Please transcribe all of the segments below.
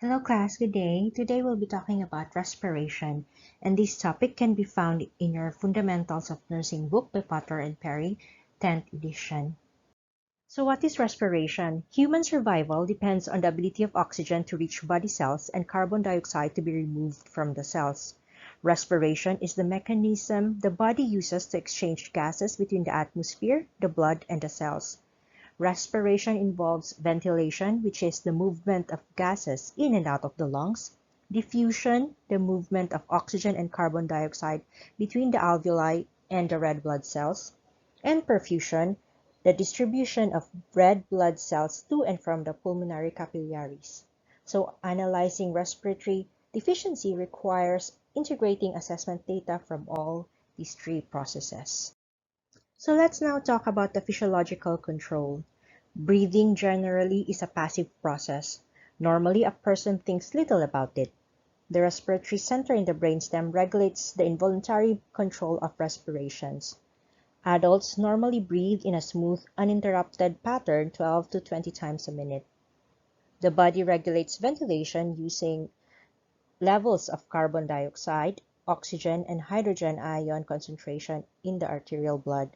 Hello class, good day. Today we'll be talking about respiration, and this topic can be found in your Fundamentals of Nursing book by Potter and Perry, 10th edition. So what is respiration? Human survival depends on the ability of oxygen to reach body cells and carbon dioxide to be removed from the cells. Respiration is the mechanism the body uses to exchange gases between the atmosphere, the blood, and the cells. Respiration involves ventilation, which is the movement of gases in and out of the lungs, diffusion, the movement of oxygen and carbon dioxide between the alveoli and the red blood cells, and perfusion, the distribution of red blood cells to and from the pulmonary capillaries. So analyzing respiratory deficiency requires integrating assessment data from all these three processes. So let's now talk about the physiological control. Breathing generally is a passive process. Normally, a person thinks little about it. The respiratory center in the brainstem regulates the involuntary control of respirations. Adults normally breathe in a smooth, uninterrupted pattern 12 to 20 times a minute. The body regulates ventilation using levels of carbon dioxide, oxygen, and hydrogen ion concentration in the arterial blood.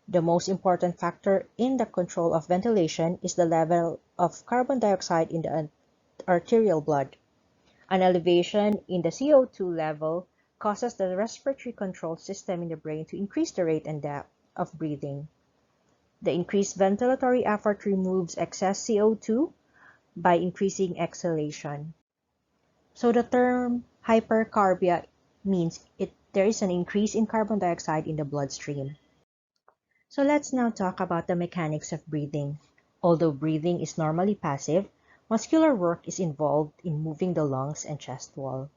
The most important factor in the control of ventilation is the level of carbon dioxide in the arterial blood. An elevation in the CO2 level causes the respiratory control system in the brain to increase the rate and depth of breathing. The increased ventilatory effort removes excess CO2 by increasing exhalation. So the term hypercarbia means there is an increase in carbon dioxide in the bloodstream. So let's now talk about the mechanics of breathing. Although breathing is normally passive, muscular work is involved in moving the lungs and chest wall.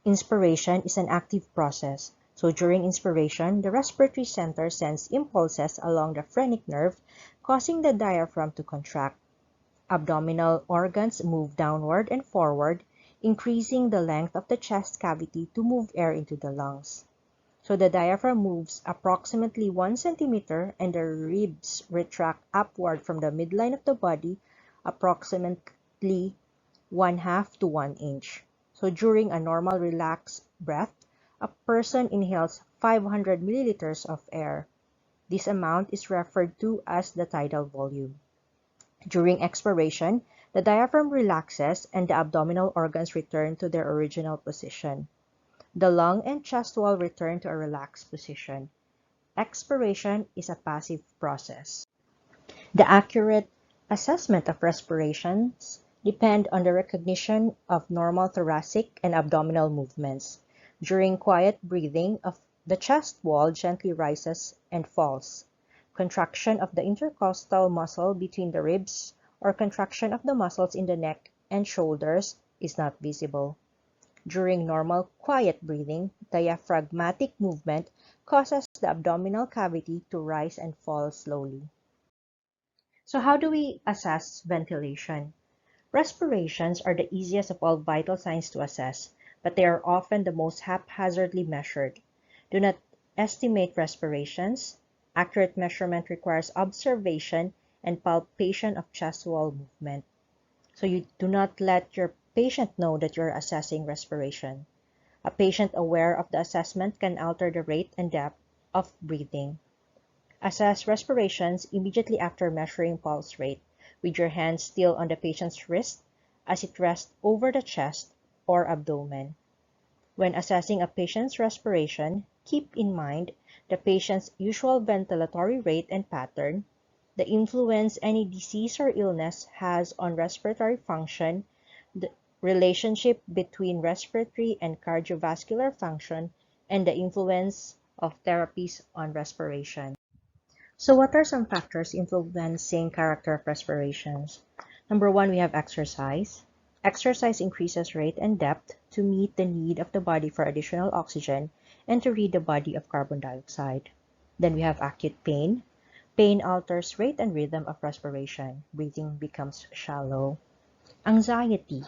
Inspiration is an active process. So during inspiration, the respiratory center sends impulses along the phrenic nerve, causing the diaphragm to contract. Abdominal organs move downward and forward, increasing the length of the chest cavity to move air into the lungs. So the diaphragm moves approximately 1 centimeter and the ribs retract upward from the midline of the body approximately 1/2 to 1 inch. So during a normal relaxed breath, a person inhales 500 milliliters of air. This amount is referred to as the tidal volume. During expiration, the diaphragm relaxes and the abdominal organs return to their original position. The lung and chest wall return to a relaxed position. Expiration is a passive process. The accurate assessment of respirations depend on the recognition of normal thoracic and abdominal movements. During quiet breathing, the chest wall gently rises and falls. Contraction of the intercostal muscle between the ribs or contraction of the muscles in the neck and shoulders is not visible. During normal, quiet breathing, diaphragmatic movement causes the abdominal cavity to rise and fall slowly. So how do we assess ventilation? Respirations are the easiest of all vital signs to assess, but they are often the most haphazardly measured. Do not estimate respirations. Accurate measurement requires observation and palpation of chest wall movement. So you do not let your patient know that you're assessing respiration. A patient aware of the assessment can alter the rate and depth of breathing. Assess respirations immediately after measuring pulse rate, with your hand still on the patient's wrist as it rests over the chest or abdomen. When assessing a patient's respiration, keep in mind the patient's usual ventilatory rate and pattern, the influence any disease or illness has on respiratory function, the relationship between respiratory and cardiovascular function, and the influence of therapies on respiration. So what are some factors influencing character of respirations? Number one, we have exercise. Exercise increases rate and depth to meet the need of the body for additional oxygen and to rid the body of carbon dioxide. Then we have acute pain. Pain alters rate and rhythm of respiration. Breathing becomes shallow. Anxiety.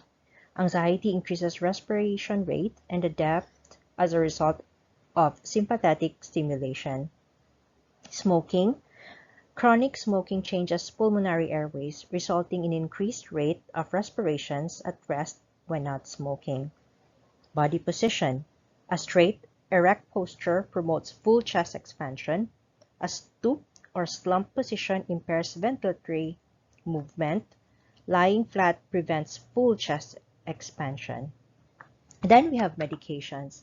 Anxiety increases respiration rate and the depth as a result of sympathetic stimulation. Smoking. Chronic smoking changes pulmonary airways, resulting in increased rate of respirations at rest when not smoking. Body position. A straight, erect posture promotes full chest expansion. A stoop or slump position impairs ventilatory movement. Lying flat prevents full chest expansion. Then we have medications.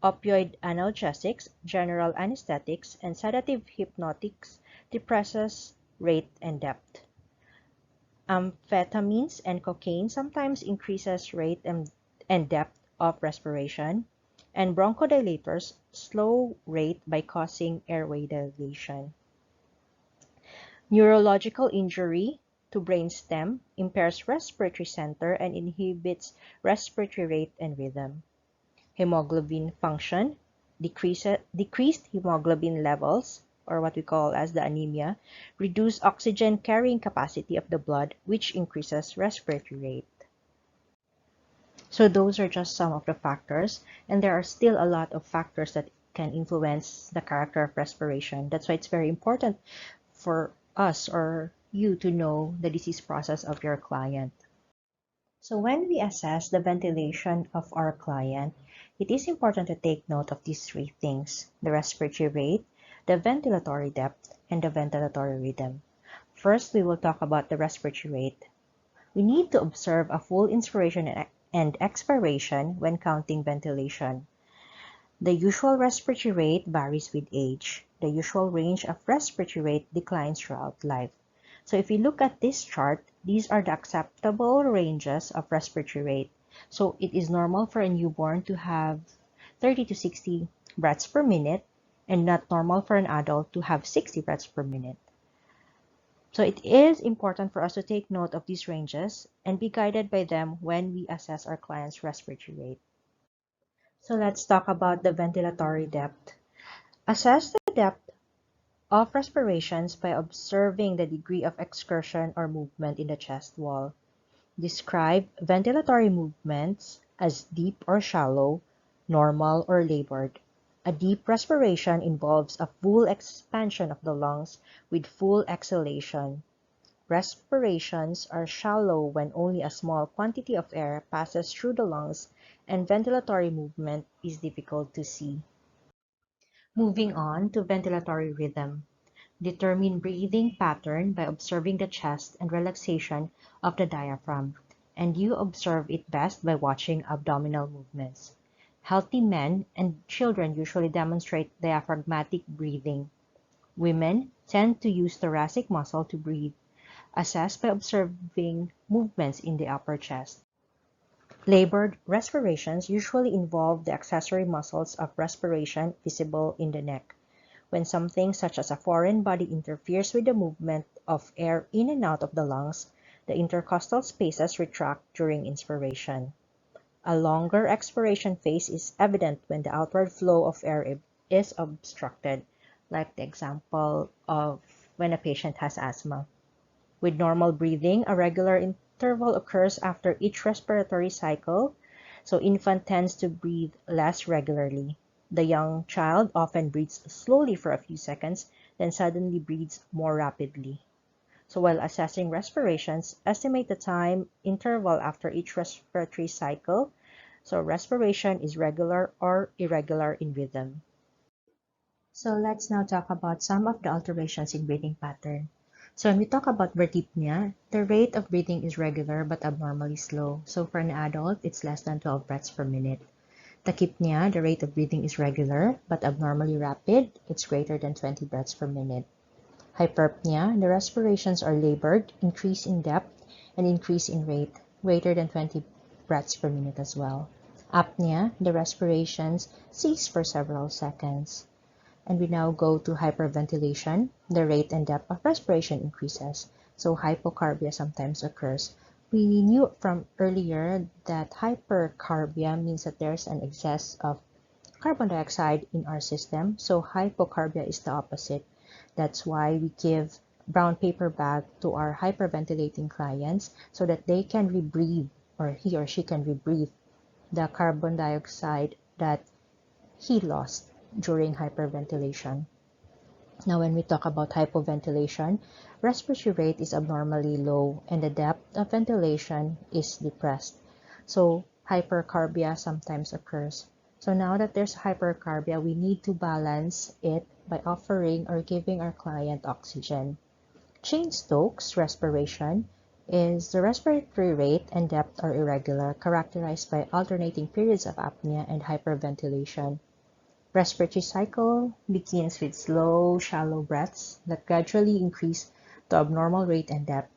Opioid analgesics, general anesthetics, and sedative hypnotics depresses rate and depth. Amphetamines and cocaine sometimes increases rate and depth of respiration, and bronchodilators slow rate by causing airway dilation. Neurological injury to brainstem impairs respiratory center and inhibits respiratory rate and rhythm. Hemoglobin function, decreased hemoglobin levels, or what we call as the anemia, reduce oxygen carrying capacity of the blood, which increases respiratory rate. So those are just some of the factors, and there are still a lot of factors that can influence the character of respiration. That's why it's very important for us or you to know the disease process of your client. So when we assess the ventilation of our client, it is important to take note of these three things: the respiratory rate, the ventilatory depth, and the ventilatory rhythm. First, we will talk about the respiratory rate. We need to observe a full inspiration and expiration when counting ventilation. The usual respiratory rate varies with age. The usual range of respiratory rate declines throughout life. So if you look at this chart, these are the acceptable ranges of respiratory rate. So it is normal for a newborn to have 30 to 60 breaths per minute, and not normal for an adult to have 60 breaths per minute. So it is important for us to take note of these ranges and be guided by them when we assess our client's respiratory rate. So let's talk about the ventilatory depth. Assess the depth of respirations by observing the degree of excursion or movement in the chest wall. Describe ventilatory movements as deep or shallow, normal or labored. A deep respiration involves a full expansion of the lungs with full exhalation. Respirations are shallow when only a small quantity of air passes through the lungs and ventilatory movement is difficult to see. Moving on to ventilatory rhythm. Determine breathing pattern by observing the chest and relaxation of the diaphragm, and you observe it best by watching abdominal movements. Healthy men and children usually demonstrate diaphragmatic breathing. Women tend to use thoracic muscle to breathe. Assess by observing movements in the upper chest. Labored respirations usually involve the accessory muscles of respiration visible in the neck. When something such as a foreign body interferes with the movement of air in and out of the lungs, the intercostal spaces retract during inspiration. A longer expiration phase is evident when the outward flow of air is obstructed, like the example of when a patient has asthma. With normal breathing, a regular interval occurs after each respiratory cycle, so infant tends to breathe less regularly. The young child often breathes slowly for a few seconds, then suddenly breathes more rapidly. So while assessing respirations, estimate the time interval after each respiratory cycle. So respiration is regular or irregular in rhythm. So let's now talk about some of the alterations in breathing pattern. So when we talk about bradypnea, the rate of breathing is regular but abnormally slow. So for an adult, it's less than 12 breaths per minute. Tachypnea, the rate of breathing is regular but abnormally rapid. It's greater than 20 breaths per minute. Hyperpnea, the respirations are labored, increase in depth, and increase in rate, greater than 20 breaths per minute as well. Apnea, the respirations cease for several seconds. And we now go to hyperventilation. The rate and depth of respiration increases, so hypocarbia sometimes occurs. We knew from earlier that hypercarbia means that there's an excess of carbon dioxide in our system, so hypocarbia is the opposite. That's why we give brown paper bag to our hyperventilating clients so that they can rebreathe, or he or she can rebreathe the carbon dioxide that he lost during hyperventilation. Now, when we talk about hypoventilation, respiratory rate is abnormally low and the depth of ventilation is depressed. So, hypercarbia sometimes occurs. So now that there's hypercarbia, we need to balance it by offering or giving our client oxygen. Cheyne-Stokes respiration is the respiratory rate and depth are irregular, characterized by alternating periods of apnea and hyperventilation. Respiratory cycle begins with slow, shallow breaths that gradually increase to abnormal rate and depth.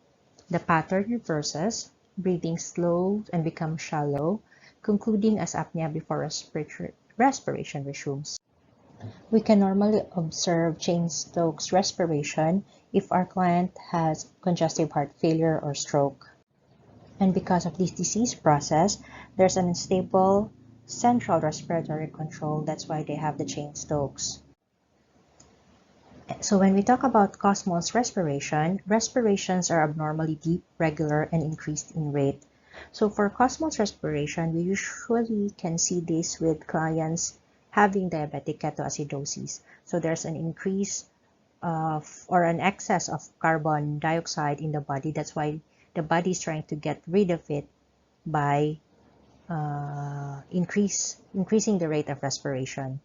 The pattern reverses, breathing slow and becomes shallow, concluding as apnea before respiration resumes. We can normally observe Cheyne-Stokes respiration if our client has congestive heart failure or stroke. And because of this disease process, there's an unstable central respiratory control. That's why they have the Cheyne-Stokes. So when we talk about Cosmos respiration, respirations are abnormally deep, regular, and increased in rate. So for Cosmos respiration, we usually can see this with clients having diabetic ketoacidosis. So there's an increase of or an excess of carbon dioxide in the body. That's why the body is trying to get rid of it by increasing the rate of respiration.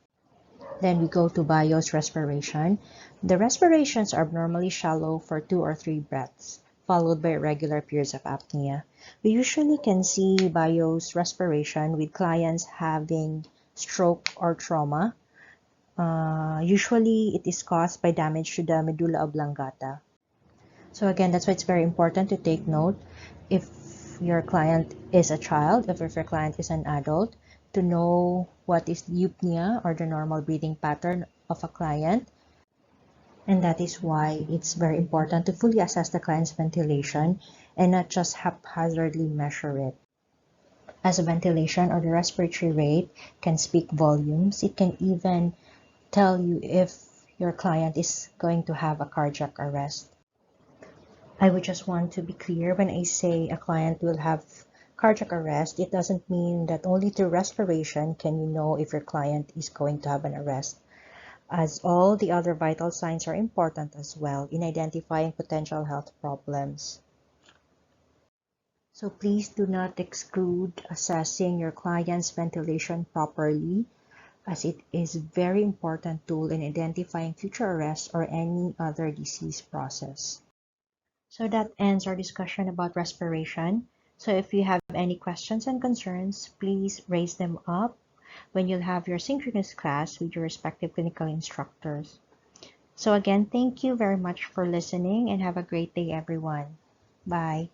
Then we go to BIOS respiration. The respirations are abnormally shallow for 2 or 3 breaths, followed by irregular periods of apnea. We usually can see BIOS respiration with clients having stroke or trauma. Usually it is caused by damage to the medulla oblongata. So again, that's why it's very important to take note if your client is a child, if your client is an adult, to know what is eupnea or the normal breathing pattern of a client. And that is why it's very important to fully assess the client's ventilation and not just haphazardly measure it. As a ventilation or the respiratory rate can speak volumes, it can even tell you if your client is going to have a cardiac arrest. I would just want to be clear when I say a client will have cardiac arrest, it doesn't mean that only through respiration can you know if your client is going to have an arrest, as all the other vital signs are important as well in identifying potential health problems. So please do not exclude assessing your client's ventilation properly, as it is a very important tool in identifying future arrest or any other disease process. So that ends our discussion about respiration. So if you have any questions and concerns, please raise them up when you'll have your synchronous class with your respective clinical instructors. So again, thank you very much for listening and have a great day, everyone. Bye.